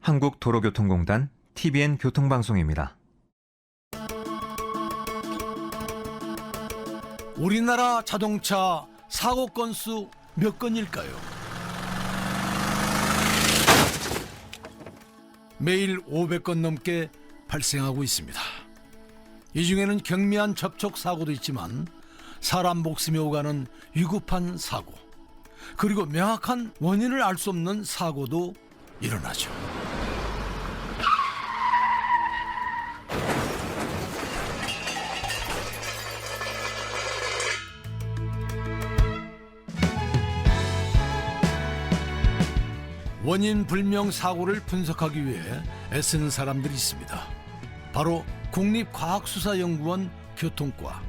한국도로교통공단 TBN 교통방송입니다. 우리나라 자동차 사고 건수 몇 건일까요? 매일 500건 넘게 발생하고 있습니다. 이 중에는 경미한 접촉 사고도 있지만 사람 목숨이 오가는 위급한 사고, 그리고 명확한 원인을 알 수 없는 사고도 일어나죠. 원인 불명 사고를 분석하기 위해 애쓰는 사람들이 있습니다. 바로 국립과학수사연구원 교통과.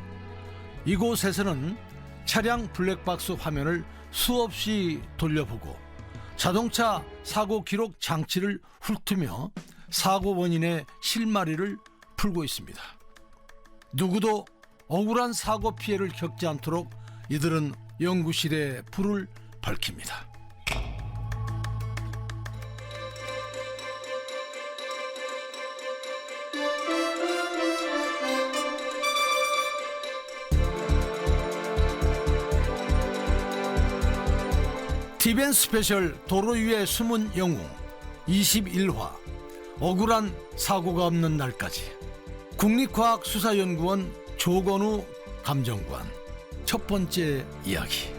이곳에서는 차량 블랙박스 화면을 수없이 돌려보고 자동차 사고 기록 장치를 훑으며 사고 원인의 실마리를 풀고 있습니다. 누구도 억울한 사고 피해를 겪지 않도록 이들은 연구실에 불을 밝힙니다. TBN 스페셜 도로 위의 숨은 영웅 21화 억울한 사고가 없는 날까지. 국립과학수사연구원 조건우 감정관. 첫 번째 이야기.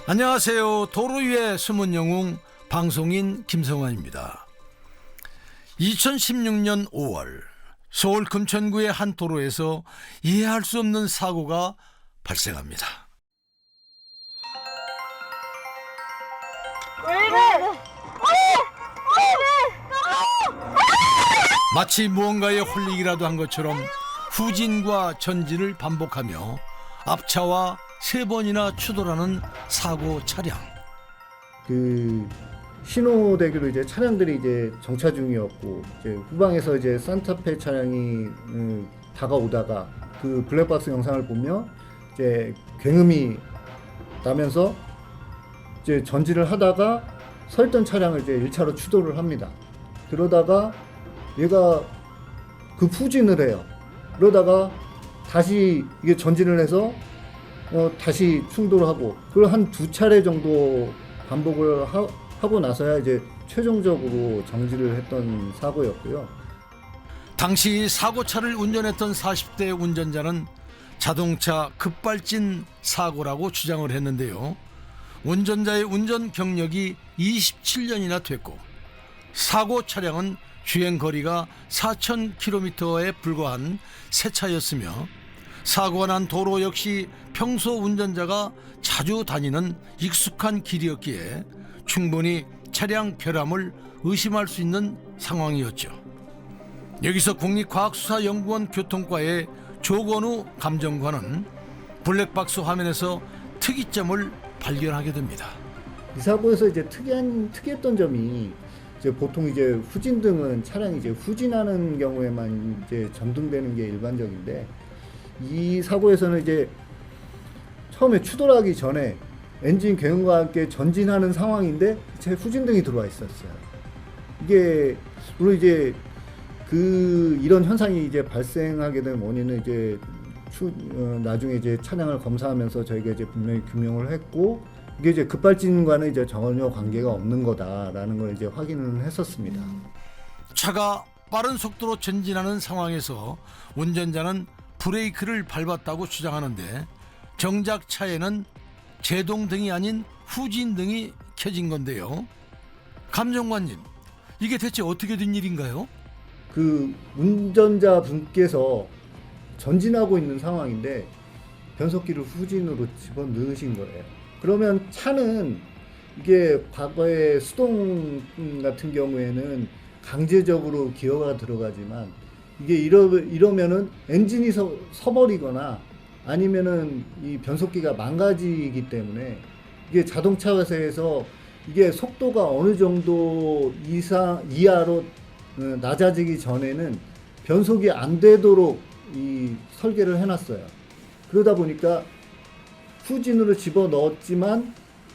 안녕하세요. 도로 위의 숨은 영웅 방송인 김성환입니다. 2016년 5월 서울 금천구의 한 도로에서 이해할 수 없는 사고가 발생합니다. 마치 무언가에 홀리기라도 한 것처럼 후진과 전진을 반복하며 앞차와 3번이나 추돌하는 사고 차량. 신호대기로 이제 차량들이 이제 정차 중이었고, 이제 후방에서 이제 산타페 차량이 다가오다가 그 블랙박스 영상을 보면 이제 굉음이 나면서 이제 전진을 하다가 서 있던 차량을 이제 1차로 추돌을 합니다. 그러다가 얘가 후진을 해요. 그러다가 다시 이게 전진을 해서 다시 충돌을 하고, 그걸 한 2차례 정도 반복을 하고 나서야 이제 최종적으로 정지를 했던 사고였고요. 당시 사고차를 운전했던 40대 운전자는 자동차 급발진 사고라고 주장을 했는데요. 운전자의 운전 경력이 27년이나 됐고 사고 차량은 주행거리가 4,000km에 불과한 새 차였으며 사고가 난 도로 역시 평소 운전자가 자주 다니는 익숙한 길이었기에 충분히 차량 결함을 의심할 수 있는 상황이었죠. 여기서 국립과학수사연구원 교통과의 조건우 감정관은 블랙박스 화면에서 특이점을 발견하게 됩니다. 이 사고에서 이제 특이했던 점이 이제 보통 이제 후진등은 차량이 이제 후진하는 경우에만 이제 전등되는 게 일반적인데, 이 사고에서는 이제 처음에 추돌하기 전에 엔진 굉음과 함께 전진하는 상황인데 제 후진등이 들어와 있었어요. 이게 물론 이제 이런 현상이 이제 발생하게 된 원인은 이제 나중에 이제 차량을 검사하면서 저희가 이제 분명히 규명을 했고, 이게 이제 급발진과는 이제 전혀 관계가 없는 거다라는 걸 이제 확인을 했었습니다. 차가 빠른 속도로 전진하는 상황에서 운전자는 브레이크를 밟았다고 주장하는데, 정작 차에는 제동등이 아닌 후진등이 켜진 건데요. 감정관님, 이게 대체 어떻게 된 일인가요? 운전자 분께서 전진하고 있는 상황인데 변속기를 후진으로 집어넣으신 거예요. 그러면 차는 이게 과거에 수동 같은 경우에는 강제적으로 기어가 들어가지만, 이게 이러면은 엔진이 서버리거나 아니면은 이 변속기가 망가지기 때문에, 이게 자동차에서 이게 속도가 어느 정도 이하로 낮아지기 전에는 변속이 안 되도록 이 설계를 해놨어요. 그러다 보니까 후진으로 집어넣었지만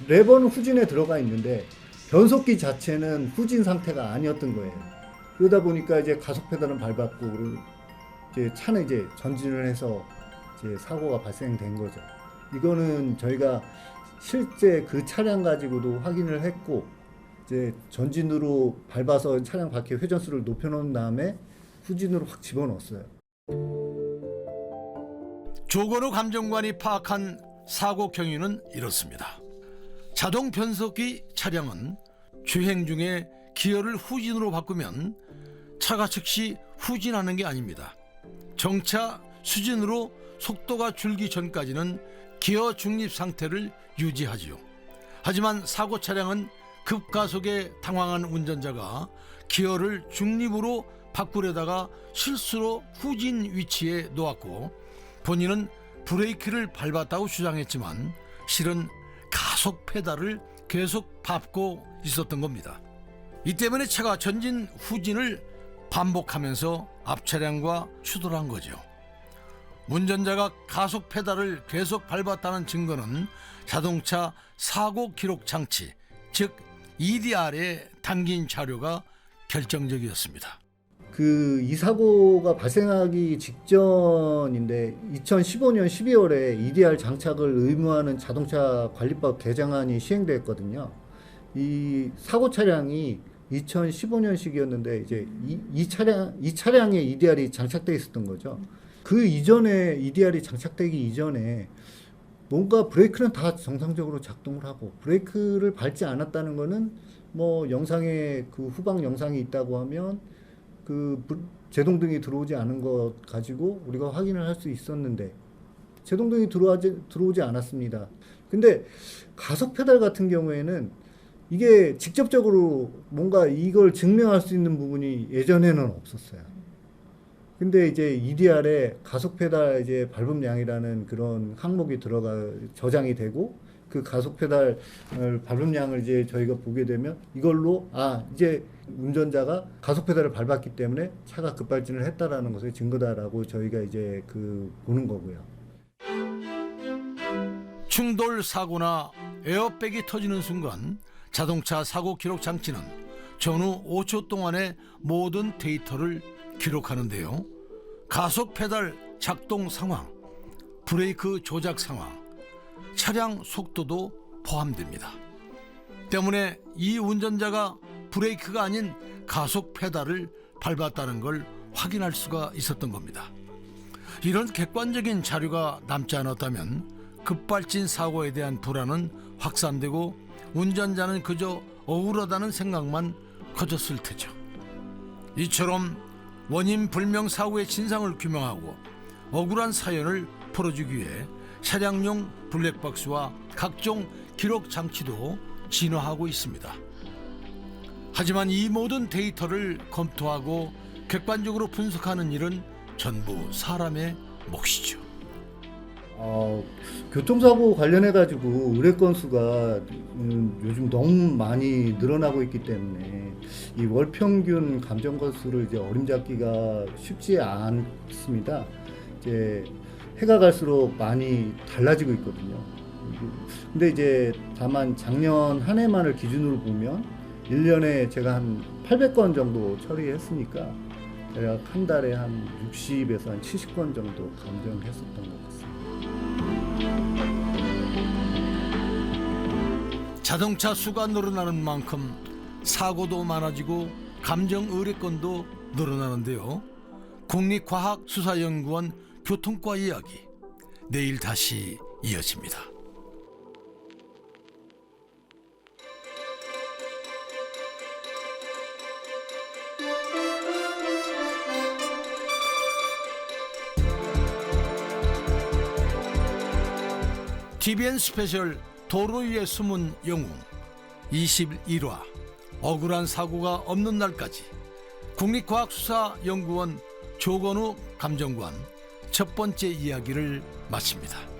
레버는 후진에 들어가 있는데 변속기 자체는 후진 상태가 아니었던 거예요. 그러다 보니까 이제 가속 페달은 밟았고 그리고 이제 차는 이제 전진을 해서 이제 사고가 발생된 거죠. 이거는 저희가 실제 그 차량 가지고도 확인을 했고 이제 전진으로 밟아서 차량 바퀴 회전수를 높여놓은 다음에 후진으로 확 집어넣었어요. 조건우 감정관이 파악한 사고 경위는 이렇습니다. 자동 변속기 차량은 주행 중에 기어를 후진으로 바꾸면 차가 즉시 후진하는 게 아닙니다. 정차 수진으로 속도가 줄기 전까지는 기어 중립 상태를 유지하지요. 하지만 사고 차량은 급가속에 당황한 운전자가 기어를 중립으로 바꾸려다가 실수로 후진 위치에 놓았고 본인은 브레이크를 밟았다고 주장했지만 실은 가속 페달을 계속 밟고 있었던 겁니다. 이 때문에 차가 전진 후진을 반복하면서 앞차량과 추돌한 거죠. 운전자가 가속 페달을 계속 밟았다는 증거는 자동차 사고 기록 장치, 즉 EDR에 담긴 자료가 결정적이었습니다. 이 사고가 발생하기 직전인데 2015년 12월에 EDR 장착을 의무화하는 자동차 관리법 개정안이 시행됐거든요. 이 사고 차량이 2015년식이었는데 이제 이 차량에 EDR이 장착되어 있었던 거죠. 그 이전에 EDR이 장착되기 이전에 뭔가 브레이크는 다 정상적으로 작동을 하고 브레이크를 밟지 않았다는 거는 뭐 영상에 그 후방 영상이 있다고 하면 그 제동등이 들어오지 않은 것 가지고 우리가 확인을 할 수 있었는데 제동등이 들어오지 않았습니다. 근데 가속 페달 같은 경우에는 이게 직접적으로 뭔가 이걸 증명할 수 있는 부분이 예전에는 없었어요. 근데 이제 EDR에 가속 페달 이제 밟음량이라는 그런 항목이 저장이 되고 그 가속 페달 밟음량을 이제 저희가 보게 되면 이걸로 이제 운전자가 가속 페달을 밟았기 때문에 차가 급발진을 했다라는 것의 증거다라고 저희가 이제 보는 거고요. 충돌 사고나 에어백이 터지는 순간 자동차 사고 기록 장치는 전후 5초 동안의 모든 데이터를 기록하는데요. 가속 페달 작동 상황, 브레이크 조작 상황, 차량 속도도 포함됩니다. 때문에 이 운전자가 브레이크가 아닌 가속 페달을 밟았다는 걸 확인할 수가 있었던 겁니다. 이런 객관적인 자료가 남지 않았다면 급발진 사고에 대한 불안은 확산되고 운전자는 그저 억울하다는 생각만 커졌을 테죠. 이처럼 원인 불명 사고의 진상을 규명하고 억울한 사연을 풀어주기 위해 차량용 블랙박스와 각종 기록 장치도 진화하고 있습니다. 하지만 이 모든 데이터를 검토하고 객관적으로 분석하는 일은 전부 사람의 몫이죠. 교통사고 관련해가지고 의뢰 건수가 요즘 너무 많이 늘어나고 있기 때문에 이 월평균 감정 건수를 이제 어림잡기가 쉽지 않습니다. 이제 해가 갈수록 많이 달라지고 있거든요. 근데 이제 다만 작년 한 해만을 기준으로 보면 1년에 제가 한 800건 정도 처리했으니까 대략 한 달에 한 60에서 한 70건 정도 감정했었던 것 같습니다. 자동차 수가 늘어나는 만큼 사고도 많아지고 감정 의뢰건도 늘어나는데요. 국립과학수사연구원 교통과 이야기, 내일 다시 이어집니다. TVN 스페셜 도로 위의 숨은 영웅 21화 억울한 사고가 없는 날까지 국립과학수사연구원 조건우 감정관 첫 번째 이야기를 마칩니다.